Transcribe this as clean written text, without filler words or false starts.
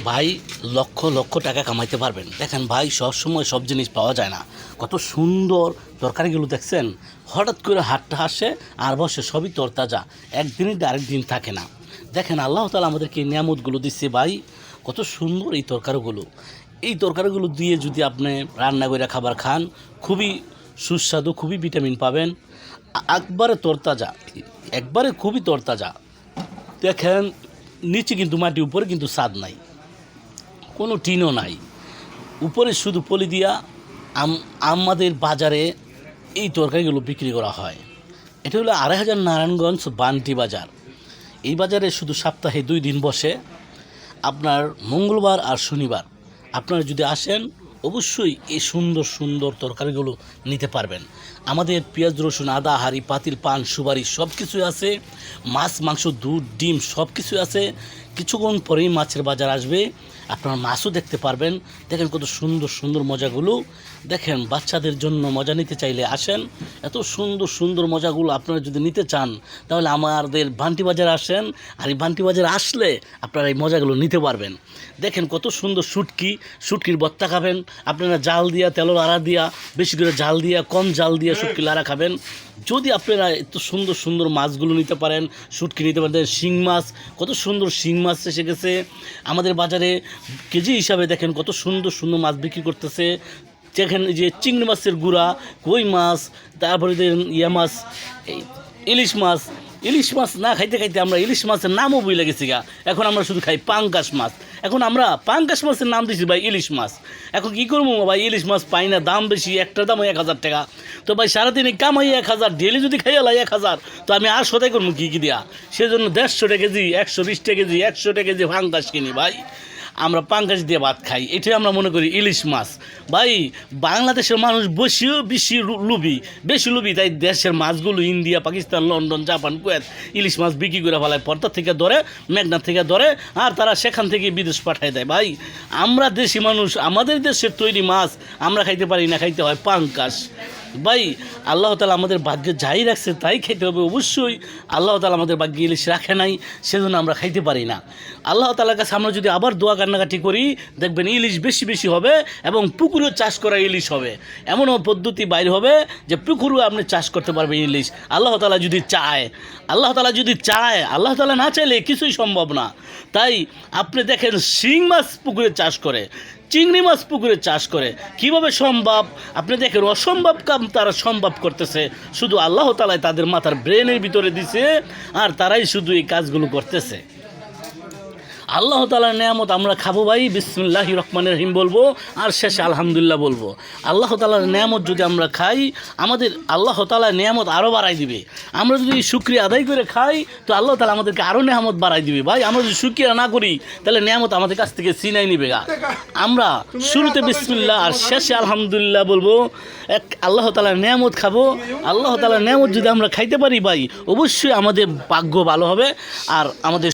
ভাই লক্ষ লক্ষ টাকা কামাইতে পারবেন। দেখেন ভাই, সবসময় সব জিনিস পাওয়া যায় না। কত সুন্দর তরকারিগুলো দেখছেন, হঠাৎ করে হাটটা আসে আর বসে, সবই তরতাজা, একদিনই আরেক দিন থাকে না। দেখেন আল্লাহ তাআলা আমাদেরকে এই নিয়ামতগুলো দিচ্ছে ভাই, কত সুন্দর এই তরকারিগুলো। এই তরকারিগুলো দিয়ে যদি আপনি রান্না করে খাবার খান, খুবই সুস্বাদু, খুবই ভিটামিন পাবেন, একবারে তরতাজা, একবারে খুবই তরতাজা। দেখেন নিচে কিন্তু মাটি, উপরে কিন্তু ছাদ নাই, কোনো টিনও নাই, উপরে শুধু পলি দিয়া আমাদের বাজারে এই তরকারিগুলো বিক্রি করা হয়। এটা হলো ২৫০০ নারায়ণগঞ্জ বান্টি বাজার। এই বাজারে শুধু সপ্তাহে ২ দিন বসে, আপনার মঙ্গলবার আর শনিবার। আপনারা যদি আসেন, অবশ্যই এই সুন্দর সুন্দর তরকারিগুলো নিতে পারবেন। আমাদের পেঁয়াজ রসুন আদা হাঁড়ি পাতিল পান সুপারি সব কিছুই আছে, মাছ মাংস দুধ ডিম সব কিছুই আছে। কিছুক্ষণ পরেই মাছের বাজার আসবে, আপনারা মাছও দেখতে পারবেন। দেখেন কত সুন্দর সুন্দর মজাগুলো। দেখেন বাচ্চাদের জন্য মজা নিতে চাইলে আসেন, এত সুন্দর সুন্দর মজাগুলো আপনারা যদি নিতে চান তাহলে আমাদের বান্টি বাজারে আসেন। আর এই বান্টি বাজারে আসলে আপনারা এই মজাগুলো নিতে পারবেন। দেখেন কত সুন্দর শুটকির ভর্তা খাবেন আপনারা, জাল দিয়া তেলের আড়া দিয়া, বেশি করে জাল দিয়া কম জাল দিয়া শুটকি লাড়া খাবেন। যদি আপনারা এত সুন্দর সুন্দর মাছগুলো নিতে পারেন, শুটকি নিতে পারেন, শিং মাছ, কত সুন্দর শিং মাছ এসে গেছে আমাদের বাজারে কেজি হিসাবে। দেখেন কত সুন্দর সুন্দর মাছ বিক্রি করতেছে। যেখানে যে চিংড়ি মাছের গুঁড়া, কই মাছ, তারপরে ইয়া মাছ, ইলিশ মাছ না খাইতে খাইতে আমরা ইলিশ মাছের নামও ভুলে গেছি গা। এখন আমরা শুধু খাই পাঙ্গাস মাছ। এখন আমরা পাঙ্গাস মাছের নাম দিছি ভাই ইলিশ মাছ। এখন কী করবো ভাই, ইলিশ মাছ পাই না, দাম বেশি, একটার দাম ১,০০০ টাকা। তো ভাই সারাদিনে কামাই ১,০০০, ডেলি যদি খাইয়ালাই ১,০০০, তো আমি আর সদাই করবো কী দিয়া? সেজন্য ১৫০ টাকা কেজি, ১২০ টাকা কেজি, ১০০ টাকা কেজি পাঙ্গাস কিনি ভাই। আমরা পাঙ্গাস দিয়ে ভাত খাই, এটাই আমরা মনে করি ইলিশ মাছ। ভাই বাংলাদেশের মানুষ বেশি লুবি, তাই দেশের মাছগুলো India Pakistan London Japan Kuwait ইলিশ মাছ বিক্রি করে ফেলায়, পর্দা থেকে ধরে মেঘনা থেকে ধরে, আর তারা সেখান থেকে বিদেশ পাঠায় দেয়। ভাই আমরা দেশি মানুষ, আমাদের দেশের তৈরি মাছ আমরা খাইতে পারি না, খাইতে হয় পাঙ্গাস। ভাই আল্লাহ তাআলা আমাদের ভাগ্যে যাই রাখছে তাই খাইতে হবে। অবশ্যই আল্লাহ তাআলা আমাদের ভাগ্যে ইলিশ রাখে নাই, সেজন্য আমরা খাইতে পারি না। আল্লাহ তাআলার কাছে আমরা যদি আবার দোয়া কান্নাকাটি করি, দেখবেন ইলিশ বেশি বেশি হবে এবং পুকুরেও চাষ করা ইলিশ হবে। এমনও পদ্ধতি বাইর হবে যে পুকুরেও আপনি চাষ করতে পারবেন ইলিশ, আল্লাহ তাআলা যদি চায়। আল্লাহ তাআলা না চাইলে কিছুই সম্ভব না। তাই আপনি দেখেন শিং মাছ পুকুরে চাষ করে, চিংড়ি মাছ পুকুরে চাষ করে, কিভাবে সম্ভব? আপনি দেখেন অসম্ভব কাম তারা সম্ভব করতেছে, শুধু আল্লাহ তাআলাই তাদের মাথার ব্রেনের ভিতরে দিছে, আর তারাই শুধু এই কাজগুলো করতেছে। আল্লাহ তাআলার নেয়ামত আমরা খাবো ভাই, বিসমিল্লাহির রহমানির রহিম বলবো, আর শেষে আলহামদুলিল্লাহ বলবো। আল্লাহ তাআলার নেয়ামত যদি আমরা খাই, আমাদের আল্লাহ তাআলার নেয়ামত আরও বাড়াই দিবে। আমরা যদি শুকরিয়া আদায় করে খাই, তো আল্লাহ তাআলা আমাদেরকে আরও নেয়ামত বাড়াই দিবে। ভাই আমরা যদি শুকরিয়া না করি, তাহলে নেয়ামত আমাদের কাছ থেকে ছিনাই নিবে গা। আমরা শুরুতে বিসমিল্লাহ আর শেষে আলহামদুলিল্লাহ বলবো, আল্লাহ তাআলার নেয়ামত খাবো। আল্লাহ তাআলার নেয়ামত যদি আমরা খাইতে পারি ভাই, অবশ্যই আমাদের ভাগ্য ভালো হবে। আর আমাদের